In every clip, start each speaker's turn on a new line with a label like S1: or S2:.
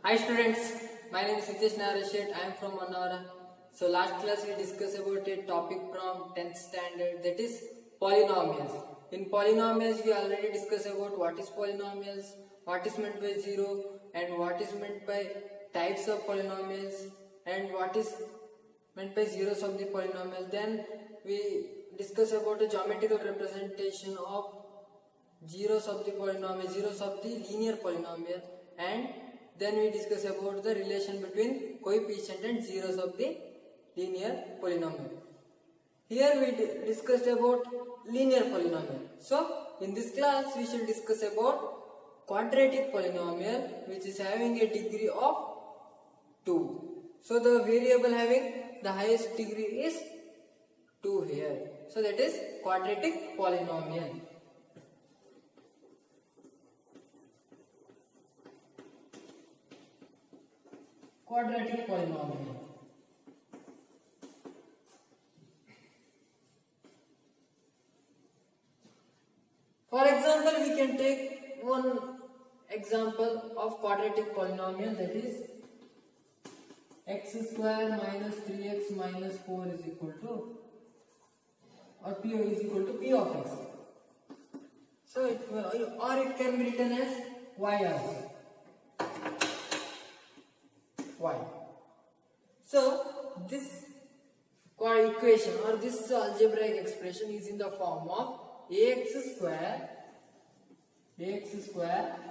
S1: Hi students, my name is Hitesh Narashet. I am from Manawara. So last class we discussed about a topic from 10th standard, that is polynomials. In polynomials we already discussed about what is polynomials, what is meant by zero and what is meant by types of polynomials and what is meant by zeros of the polynomial. Then we discussed about a geometrical representation of zeros of the polynomial, zeros of the linear polynomial, and then we discuss about the relation between coefficient and zeros of the linear polynomial. Here we discussed about linear polynomial. So in this class we shall discuss about quadratic polynomial which is having a degree of 2. So the variable having the highest degree is 2 here. So that is quadratic polynomial. Quadratic polynomial. For example, we can take one example of quadratic polynomial, that is x square minus 3x minus 4 is equal to, or p is equal to p of x. So it can be written as y also. Y. So this equation or this algebraic expression is in the form of ax square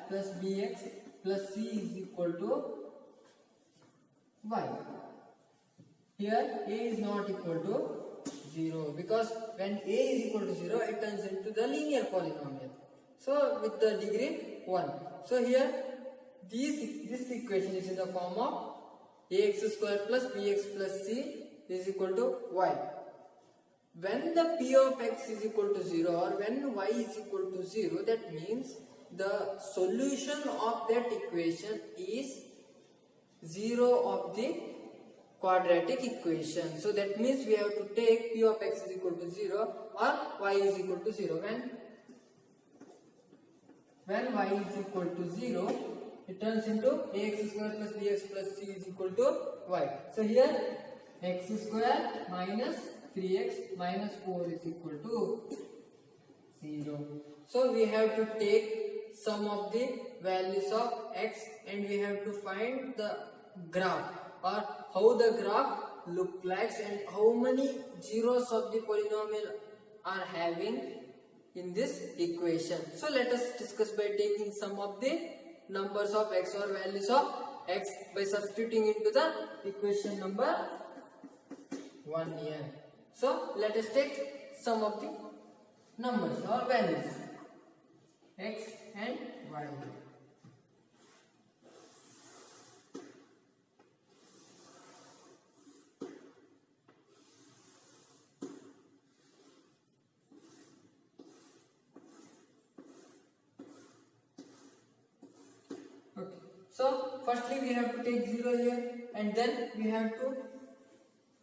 S1: plus bx plus c is equal to y. Here a is not equal to 0 because when a is equal to 0 it turns into the linear polynomial. So with the degree 1. So here this equation is in the form of ax square plus bx plus c is equal to y. When the p of x is equal to 0 or when y is equal to 0, that means the solution of that equation is 0 of the quadratic equation. So that means we have to take p of x is equal to 0 or y is equal to 0. When y is equal to 0, it turns into ax square plus bx plus c is equal to y. So here x square minus 3x minus 4 is equal to 0. So we have to take sum of the values of x and we have to find the graph or how the graph look like and how many zeros of the polynomial are having in this equation. So let us discuss by taking sum of the numbers of x or values of x by substituting into the equation number 1 here. So let us take sum of the numbers or values x and y. So firstly we have to take 0 here and then we have to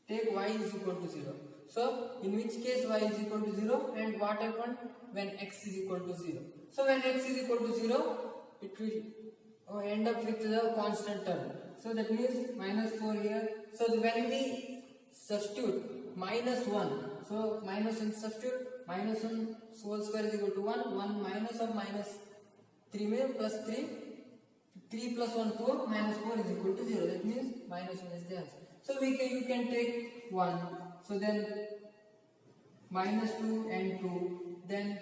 S1: take y is equal to 0. So in which case y is equal to 0 and what happened when x is equal to 0. So when x is equal to 0, it will end up with the constant term. So that means minus 4 here. So when we substitute minus 1, so minus and substitute minus 1 whole square is equal to 1, 1 minus of minus 3 means plus 3. 3 plus 1 4 minus 4 is equal to 0. That means minus 1 is the answer. So you can take 1. So then minus 2 and 2. Then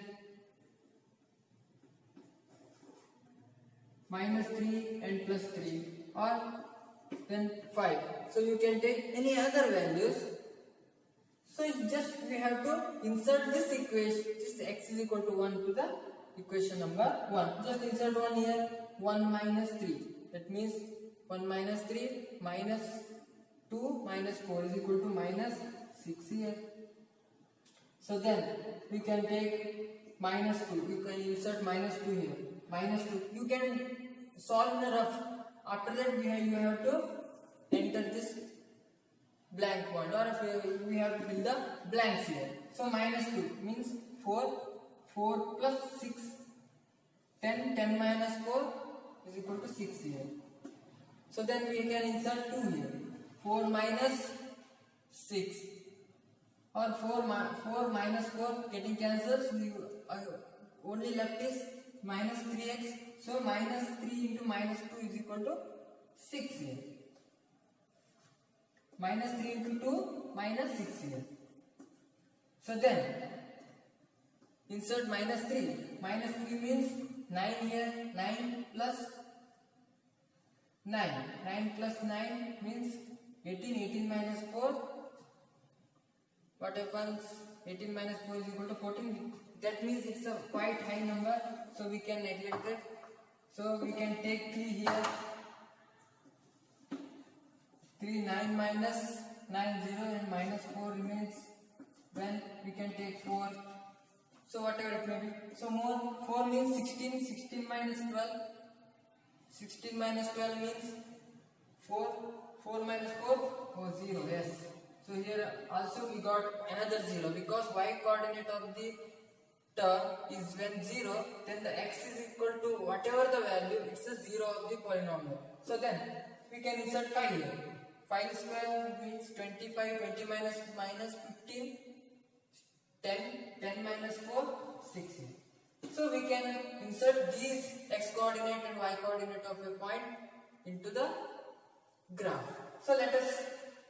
S1: minus 3 and plus 3. Or then 5. So you can take any other values. So it's just we have to insert this equation, this x is equal to 1 to the equation number 1. Just insert 1 here. 1 minus 3. That means 1 minus 3 minus 2 minus 4 is equal to minus 6 here. So then we can take minus 2. You can insert minus 2 here. Minus 2. You can solve in a rough. After that you have to enter this blank point or if we have to fill the blanks here. So minus 2 means 4 plus 6 10 minus 4 is equal to 6 here. So then we can insert 2 here. 4 minus 6 or 4 minus 4 getting cancels. We only left is minus 3x. So minus 3 into minus 2 is equal to 6 here. Minus 3 into 2 minus 6 here. So then insert minus 3. Minus 3 means 9 here. 9 plus 9. 9 plus 9 means 18. 18 minus 4. What happens? 18 minus 4 is equal to 14. That means it's a quite high number. So we can neglect it. So we can take 3 here. 3, 9 minus 9, 0 and minus 4 remains. Then we can take 4. So whatever it may be. So more 4 means 16. 16 minus 12. 16 minus 12 means 4. 4 minus 4? Oh, 0. Yes. So here also we got another 0 because y coordinate of the term is when 0, then the x is equal to whatever the value, it's a 0 of the polynomial. So then we can insert 5 here. 5 square means 25. 20 minus 15. 10. 10 minus 4, 16. So we can insert these x coordinate and y coordinate of a point into the graph. So let us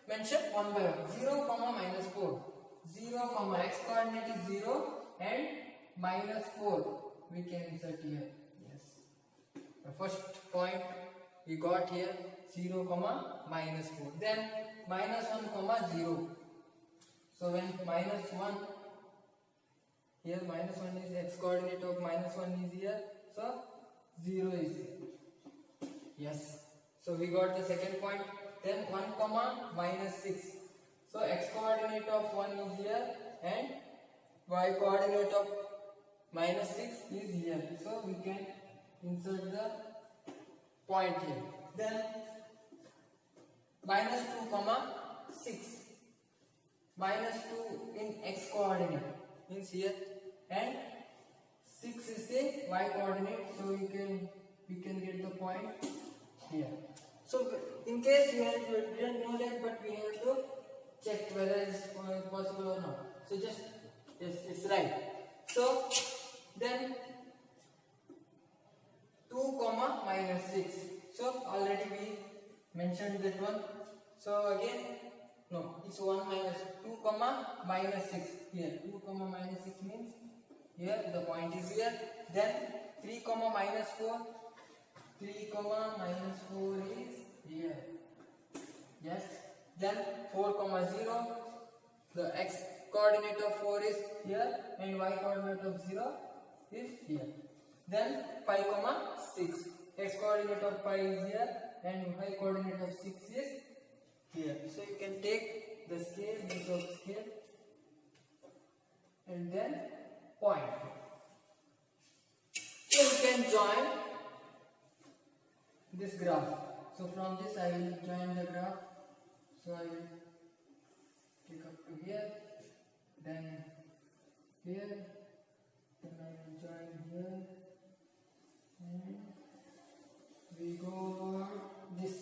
S1: mention one by one. 0, minus 4. 0, x coordinate is 0 and minus 4 we can insert here. Yes. The first point we got here 0, minus 4. Then minus 1, 0. So when minus 1, here minus 1 is x coordinate of minus 1 is here. So 0 is here. Yes. So we got the second point. Then 1, minus 6. So x coordinate of 1 is here and y coordinate of minus 6 is here. So we can insert the point here. Then minus 2, 6. Minus 2 in x coordinate means here and 6 is the y coordinate. So we can get the point here. So in case we didn't know that, but we have to check whether it's possible or not. So just yes, it's right. So then 2, minus 6. So already we mentioned that one. So again, no, it's 1 minus 2, minus 6 here. 2, minus 6 means here the point is here. Then 3, minus 4. 3, minus 4 is here. Yes. Then 4, 0. The x coordinate of 4 is here and y coordinate of 0 is here. Then 5, 6. X coordinate of 5 is here and y coordinate of 6 is here. So you can take the scale, use of scale and then point. So you can join this graph. So from this I will join the graph. So I will take up to here, then here, then I will join here, and we go this.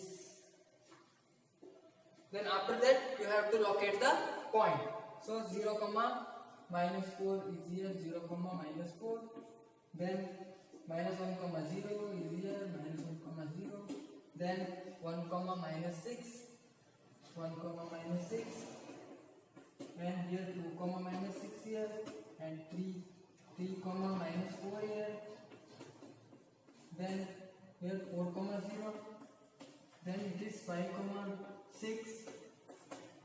S1: Then after that you have to locate the point. So 0, minus 4 is here, 0, minus 4. Then minus 1, 0 is here, minus 1, 0. Then 1, minus 6. 1, minus 6. And here 2, minus 6 here. And 3, minus 4 here. Then here 4, 0. Then it is 5, 6.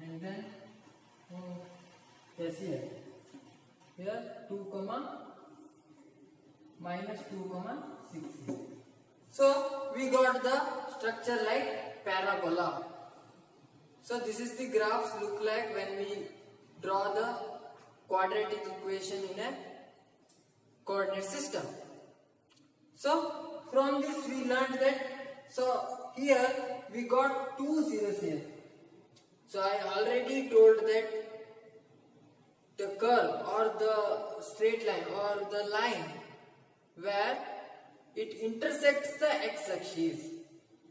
S1: And then yes, here 2, minus 2, 6. So we got the structure like parabola. So this is the graphs look like when we draw the quadratic equation in a coordinate system. So from this we learned that, so here we got 2 zeros here. So I already told that the curve or the straight line or the line where it intersects the x-axis.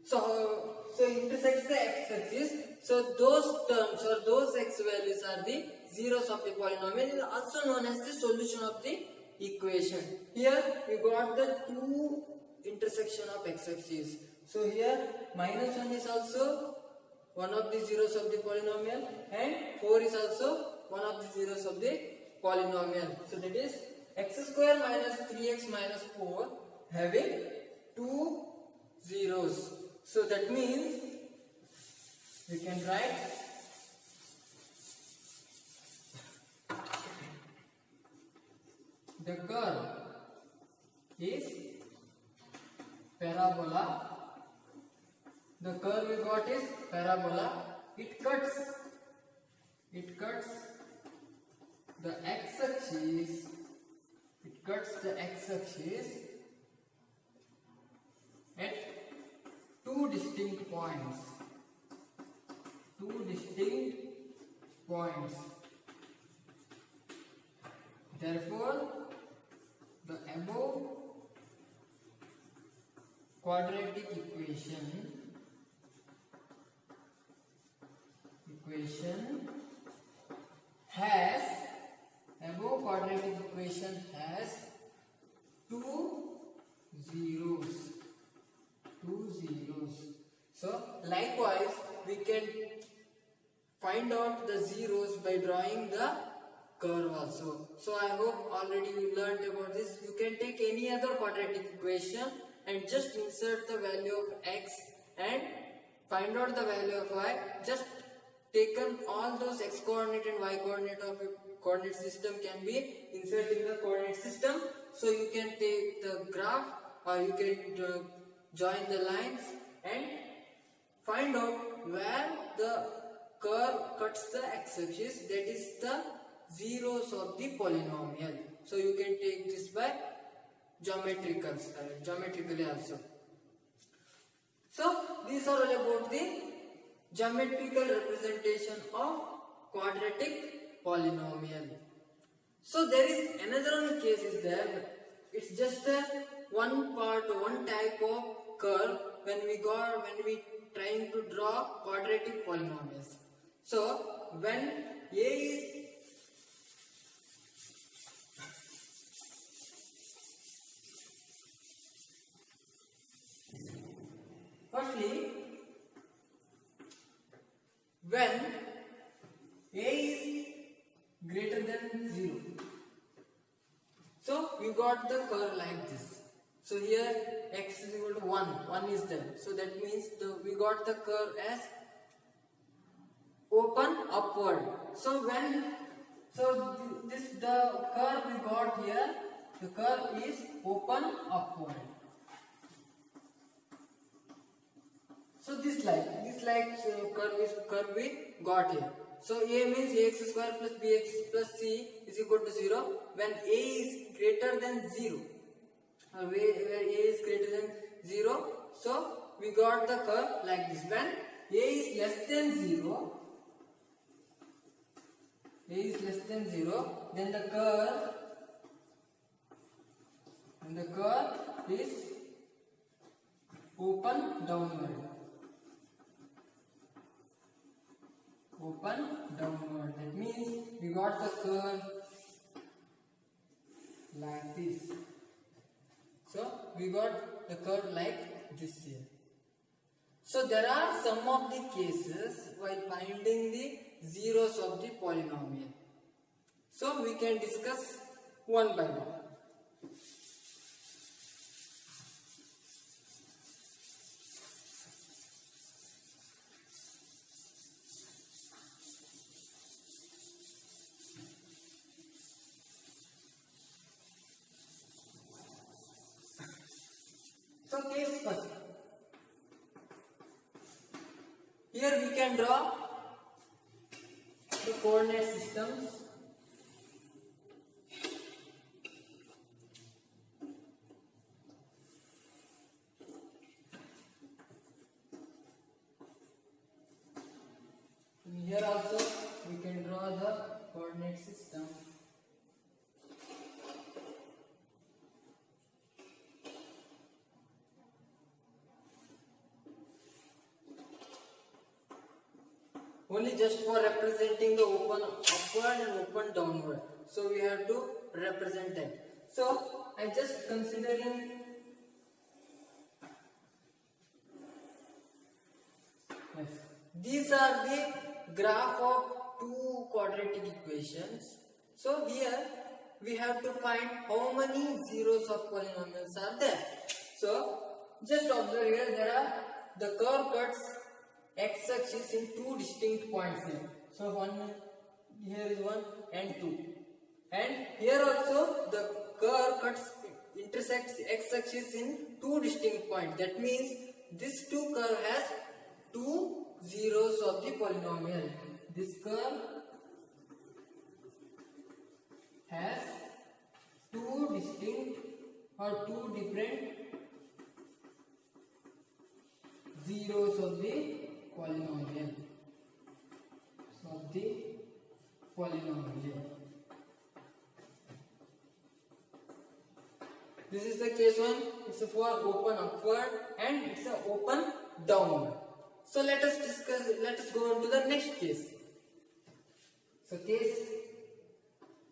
S1: So so intersects the x-axis. So those terms or those x values are the zeros of the polynomial, is also known as the solution of the equation. Here we got the two intersection of x-axis. So here -1 is also one of the zeros of the polynomial, and 4 is also one of the zeros of the polynomial. So that is x square minus 3x minus 4 having two zeros. So that means we can write the curve is parabola. The curve we got is parabola. It cuts the x-axis. It cuts the x-axis at two distinct points. Therefore, the above quadratic equation has two zeros. So likewise we can find out the zeros by drawing the curve also. So I hope already you learned about this. You can take any other quadratic equation and just insert the value of x and find out the value of y. Just taken all those x coordinate and y coordinate of a coordinate system can be inserted in the coordinate system. So you can take the graph or you can join the lines and find out where the curve cuts the x-axis, that is the zeros of the polynomial. So you can take this by geometrically also. So these are all about the geometrical representation of quadratic polynomial. So there is another one case is there. It's just a one type of curve when we trying to draw quadratic polynomials. So when a is firstly, when a is greater than 0, so we got the curve like this. So here x is equal to 1 is there. So that means we got the curve as open upward. So the curve we got here, the curve is open upward. So this curve we got here. So a means ax square plus bx plus c is equal to 0 when a is greater than 0. Where a is greater than 0, so we got the curve like this. When a is less than 0, then the curve is open downward. That means we got the curve like this. So we got the curve like this here. So there are some of the cases while finding the zeros of the polynomial. So we can discuss one by one. So case first. Here we can draw the coordinate systems. And here also we can draw the coordinate system. only just for representing the open upward and open downward. So we have to represent that. So I'm just considering these are the graph of two quadratic equations. So here we have to find how many zeros of polynomials are there. So just observe here, there are the curve cuts x-axis in two distinct points here. So here is 1 and 2, and here also the curve cuts intersects x-axis in two distinct points. That means this two curve has two zeros of the polynomial. This curve has two distinct or two different zeros of the polynomial. This is the case one. It's for open upward and it's a open downward. So let us go on to the next case. So case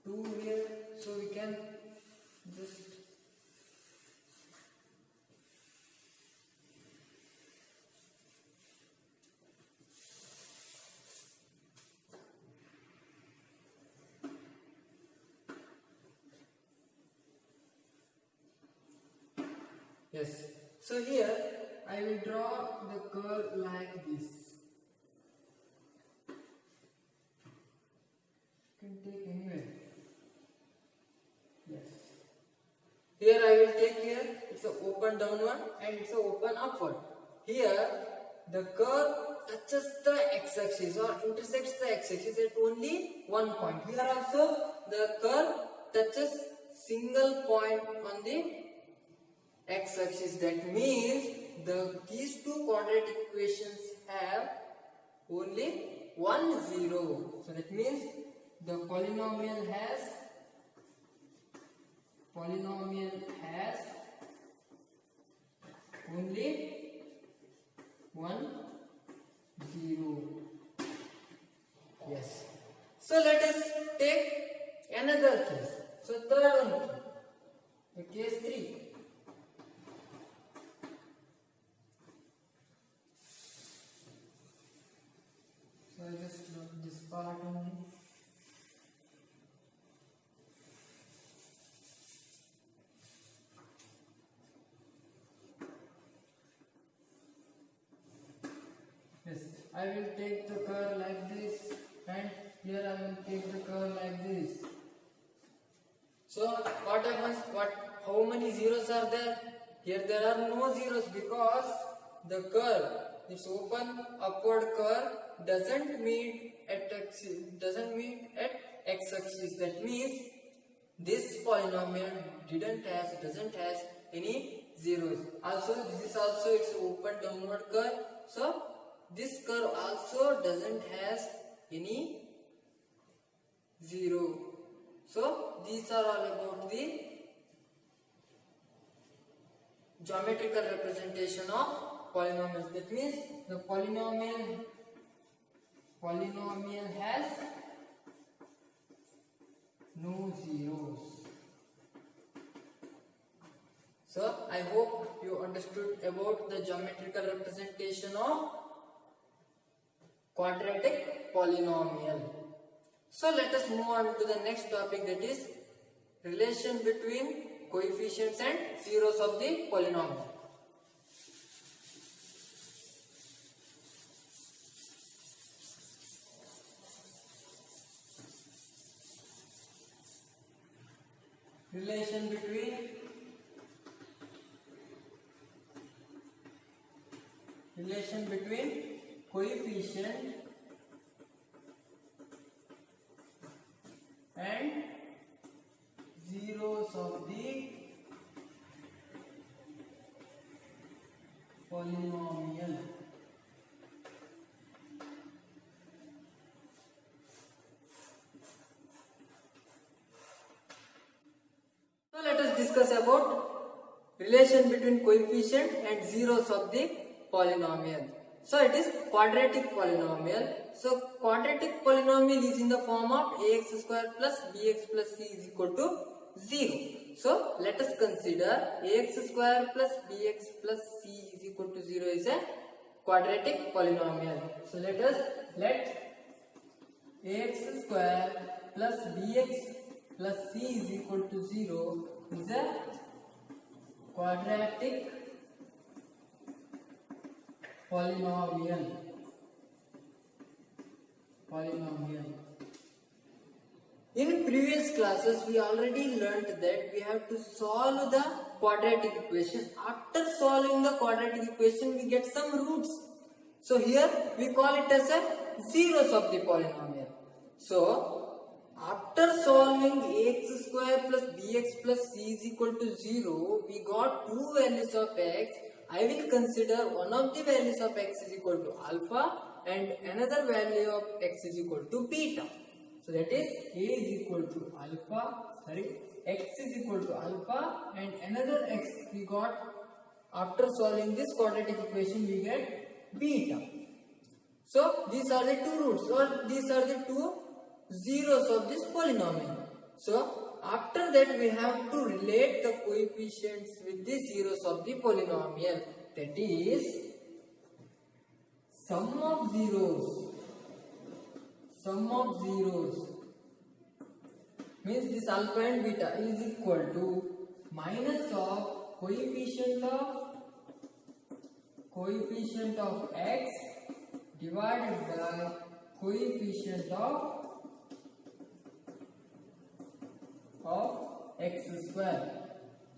S1: 2 here. So we can just yes. So here I will draw the curve like this. You can take anywhere. Yes. Here I will take here. It's a open downward and it's a open upward. Here the curve touches the x-axis or intersects the x-axis at only one point. Here also the curve touches single point on the x-axis. That means these two quadratic equations have only one zero. So that means the polynomial has only one zero. Yes. So let us take another case. So third one, the case 3. So I just draw this part only. Yes, I will take the curve like this, and here I will take the curve like this. So what happens? How many zeros are there? Here there are no zeros because the curve, this open upward curve, doesn't meet at x-axis. That means this polynomial doesn't has any zeros. Also, this is also its open downward curve. So this curve also doesn't has any zero. So these are all about the geometrical representation of polynomials. That means the polynomial has no zeros. So I hope you understood about the geometrical representation of quadratic polynomial. So let us move on to the next topic, that is relation between coefficients and zeros of the polynomial. Relation between coefficient and zeros of the polynomial. So let us discuss about relation between coefficient and zeros of the polynomial. So it is quadratic polynomial. So quadratic polynomial is in the form of ax square plus bx plus c is equal to 0. So let us consider ax square plus bx plus c is equal to 0 is a quadratic polynomial. So let ax square plus bx plus c is equal to 0 is a quadratic polynomial. In previous classes we already learnt that we have to solve the quadratic equation. After solving the quadratic equation we get some roots. So here we call it as a zeros of the polynomial. So after solving ax square plus bx plus c is equal to 0, we got two values of x. I will consider one of the values of x is equal to alpha and another value of x is equal to beta. So that is a is equal to x is equal to alpha and another x we got after solving this quadratic equation we get beta. So these are the two roots or these are the two zeros of this polynomial. So after that we have to relate the coefficients with the zeros of the polynomial. That is sum of zeros means this alpha and beta is equal to minus of coefficient of x divided by coefficient of x square.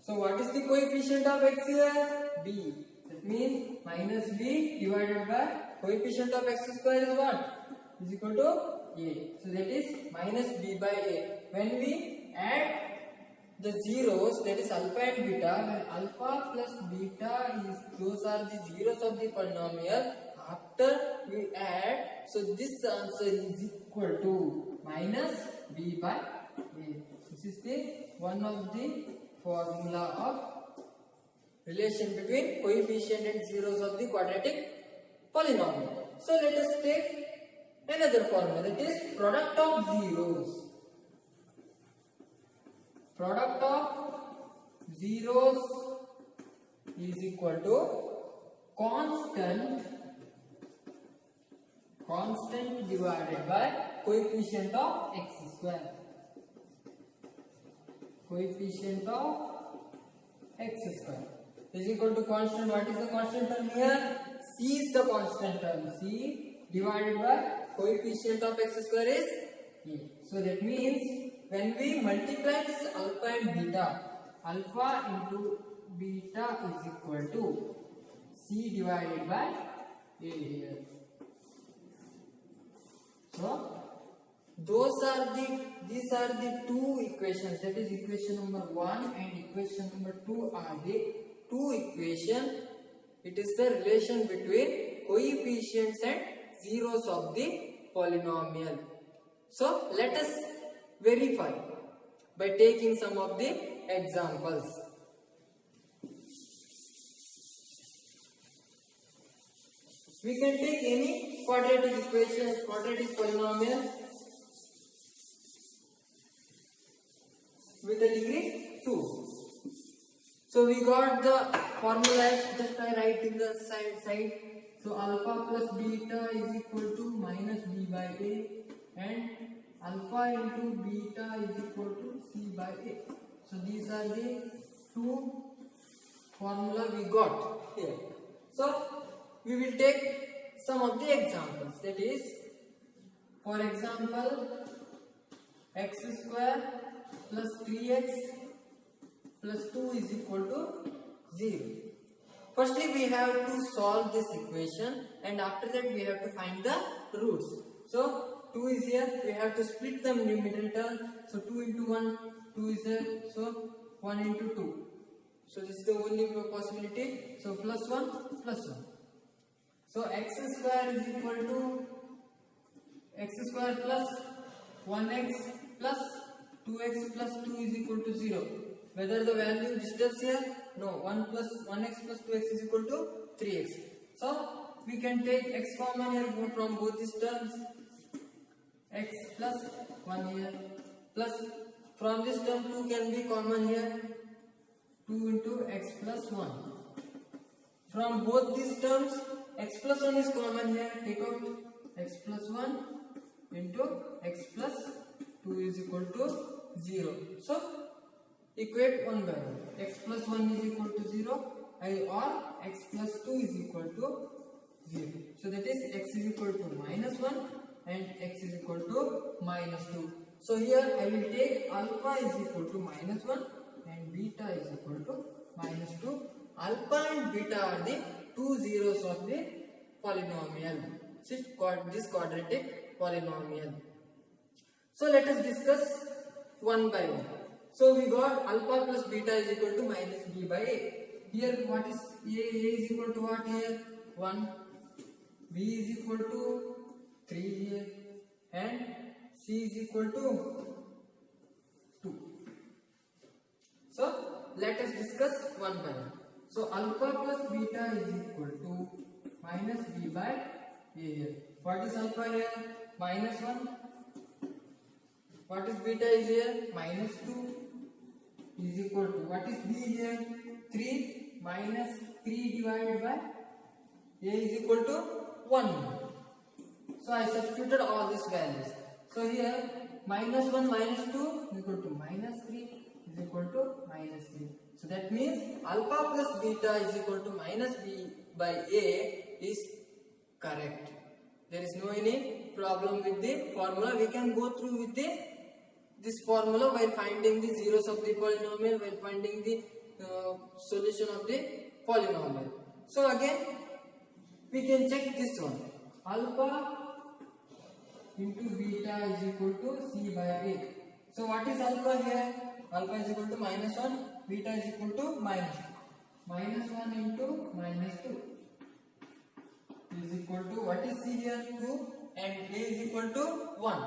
S1: So what is the coefficient of x here? B. That means minus b divided by coefficient of x square is what? Is equal to a. So that is minus b by a. When we add the zeros, that is alpha and beta, when alpha plus beta those are the zeros of the polynomial. After we add, so this answer is equal to minus b by a. This is the one of the formula of relation between coefficient and zeros of the quadratic polynomial. So let us take another formula, that is product of zeros. Product of zeros is equal to constant divided by coefficient of x square. Coefficient of x square is equal to constant. What is the constant term here? C is the constant term. C divided by coefficient of x square is a. So that means when we multiply this alpha and beta, alpha into beta is equal to C divided by a here. So these are the two equations, that is equation number 1 and equation number 2 are the two equations. It is the relation between coefficients and zeros of the polynomial. So let us verify by taking some of the examples. We can take any quadratic equation, quadratic polynomial with a degree 2. So we got the formula, just I write in the side. So alpha plus beta is equal to minus b by a and alpha into beta is equal to c by a. So these are the two formula we got here. So we will take some of the examples, that is for example x square plus 3x plus 2 is equal to 0. Firstly we have to solve this equation and after that we have to find the roots. So 2 is here, we have to split the middle term. So 2 into 1, 2 is there, so 1 into 2. So this is the only possibility. So plus 1, plus 1. So x square is equal to x square plus 1x plus 2x plus 2 is equal to 0. Whether the value disturbs here? No. 1x plus 2x is equal to 3x. So we can take x common here from both these terms. X plus 1 here plus from this term 2 can be common here. 2 into x plus 1. From both these terms x plus 1 is common here. Take out x plus 1 into x plus 2 is equal to 0. So equate one by one. X plus 1 is equal to 0 or x plus 2 is equal to 0. So that is x is equal to minus 1 and x is equal to minus 2. So here I will take alpha is equal to minus 1 and beta is equal to minus 2. Alpha and beta are the two zeros of the polynomial. This quadratic polynomial. So let us discuss one by one. So we got alpha plus beta is equal to minus b by a. Here what is a? A is equal to what here? 1. B is equal to 3 here and C is equal to 2. So let us discuss one by one. So alpha plus beta is equal to minus b by a here. What is alpha here? Minus 1. What is beta is here? Minus 2 is equal to, what is b here? 3 minus 3 divided by a is equal to 1. So I substituted all these values. So here minus 1 minus 2 is equal to minus 3 is equal to minus 3. So that means alpha plus beta is equal to minus b by a is correct. There is no any problem with the formula. We can go through with this formula while finding the zeros of the polynomial, while finding the solution of the polynomial. So again we can check this one. Alpha into beta is equal to c by a. So what is alpha here? Alpha is equal to minus 1, beta is equal to minus 2. Minus 1 into minus 2 is equal to, what is c here? 2 and a is equal to 1.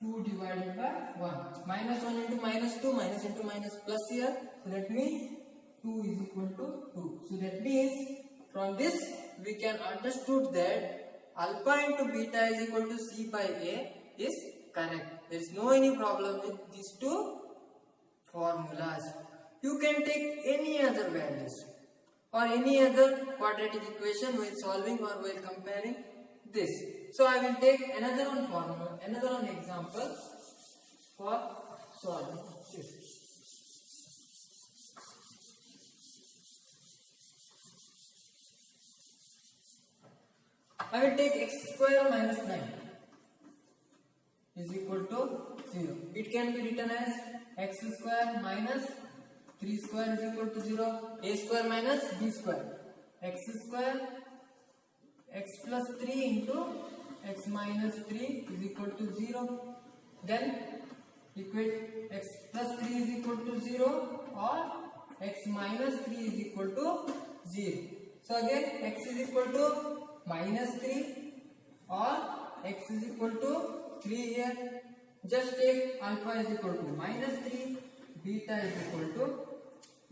S1: 2 divided by 1. Minus 1 into minus 2, minus into minus plus here. So that means 2 is equal to 2. So that means from this we can understood that alpha into beta is equal to c by a is correct. There is no any problem with these two formulas. You can take any other values or any other quadratic equation while solving or while comparing this. So I will take another one formula, another one example for solving this. I will take x square minus 9 is equal to 0. It can be written as x square minus 3 square is equal to 0. A square minus b square. X square x plus 3 into x minus 3 is equal to 0. Then equate x plus 3 is equal to 0 or x minus 3 is equal to 0. So again x is equal to minus 3 or x is equal to 3 here. Just take alpha is equal to minus 3, beta is equal to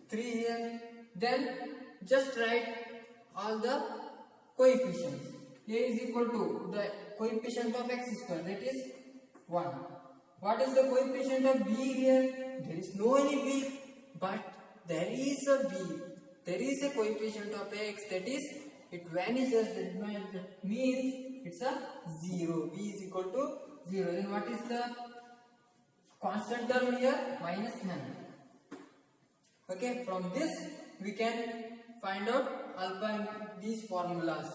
S1: 3 here. Then just write all the coefficients. A is equal to the coefficient of x square, that is 1. What is the coefficient of b here? There is no any b, but there is a b. There is a coefficient of x, that is it vanishes. That means it's a 0. B is equal to 0. Then what is the constant term here? Minus 9. Okay, from this we can find out alpha in these formulas.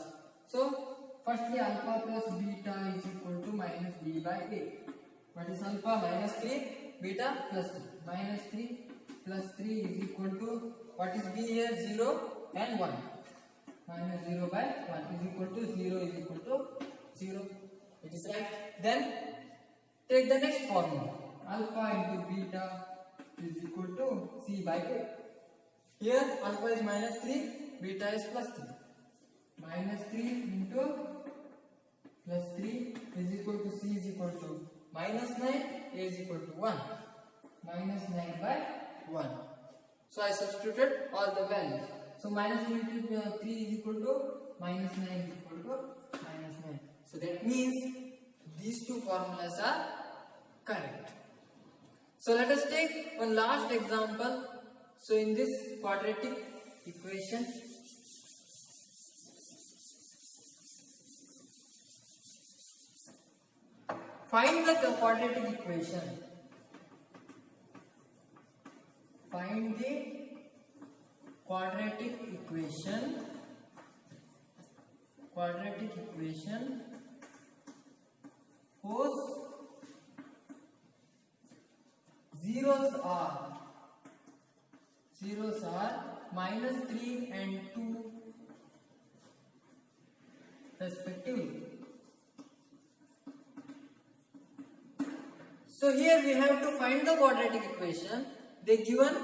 S1: So firstly alpha plus beta is equal to minus b by a. What is alpha? Minus 3, beta plus 2. Minus 3 plus 3 is equal to, what is b here? 0 and 1. Minus 0 by 1 is equal to 0 is equal to 0. It is right. Then take the next formula. Alpha into beta is equal to c by a. Here alpha is minus 3, beta is plus 3. Minus 3 into plus 3 is equal to c is equal to minus 9, a is equal to 1. Minus 9 by 1. So I substituted all the values. So minus 3 into 3 is equal to minus 9 is equal to minus 9. So that means these two formulas are correct. So let us take one last example. So in this quadratic equation, find the quadratic equation. Find the quadratic equation whose zeros are minus 3 and 2 respectively. So here we have to find the quadratic equation. They given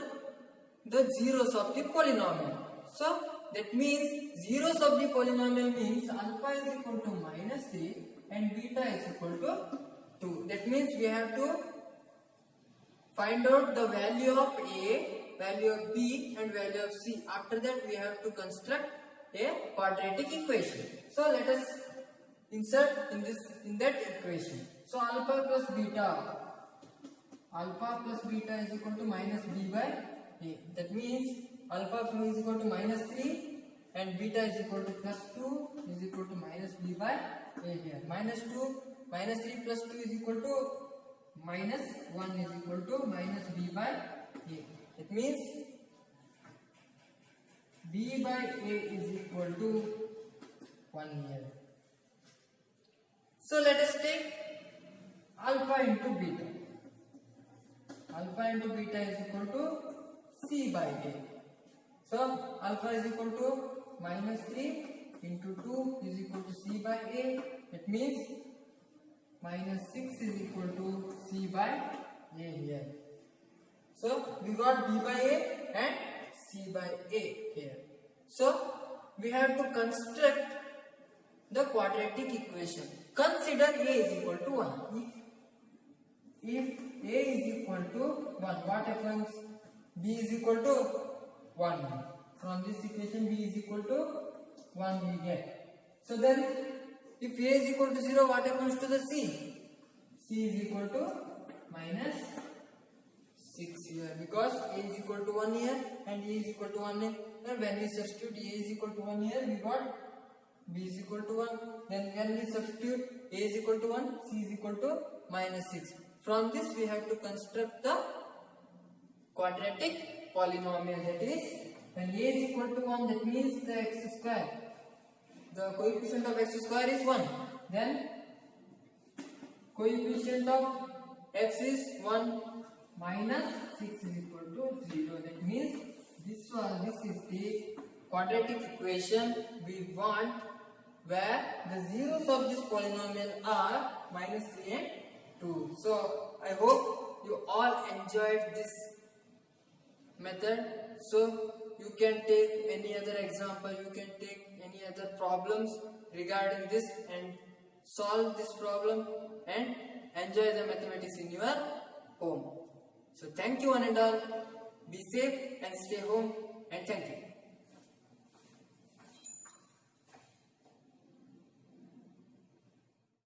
S1: the zeros of the polynomial. So that means zeros of the polynomial means alpha is equal to minus 3 and beta is equal to 2. That means we have to find out the value of A, value of B and value of C. After that we have to construct a quadratic equation. So let us insert in that equation. So alpha plus beta is equal to minus B by A. That means alpha is equal to minus 3 and beta is equal to plus 2 is equal to minus B by A here. Minus 3 plus 2 is equal to minus 1 is equal to minus B by A. It means B by A is equal to 1 here. So let us take alpha into beta. Alpha into beta is equal to C by A. So alpha is equal to minus 3 into 2 is equal to C by A. It means minus 6 is equal to C by A here. So we got B by A and C by A here. So we have to construct the quadratic equation. Consider A is equal to 1. If A is equal to 1, what happens? B is equal to 1. From this equation B is equal to 1 we get. So then if A is equal to 0, what happens to the C? C is equal to minus 6 here, because A is equal to 1 here and A is equal to 1 here. And when we substitute A is equal to 1 here, we got B is equal to 1. Then when we substitute A is equal to 1, C is equal to minus 6. From this we have to construct the quadratic polynomial. That is, when A is equal to 1, that means the x square, the coefficient of x square is 1. Then coefficient of x is 1 minus 6 is equal to 0. That means this is the quadratic equation we want, where the zeros of this polynomial are minus 3 and 2. So I hope you all enjoyed this method. So you can take any other example, you can take any other problems regarding this and solve this problem and enjoy the mathematics in your home. So thank you one and all. Be safe and stay home, and thank you.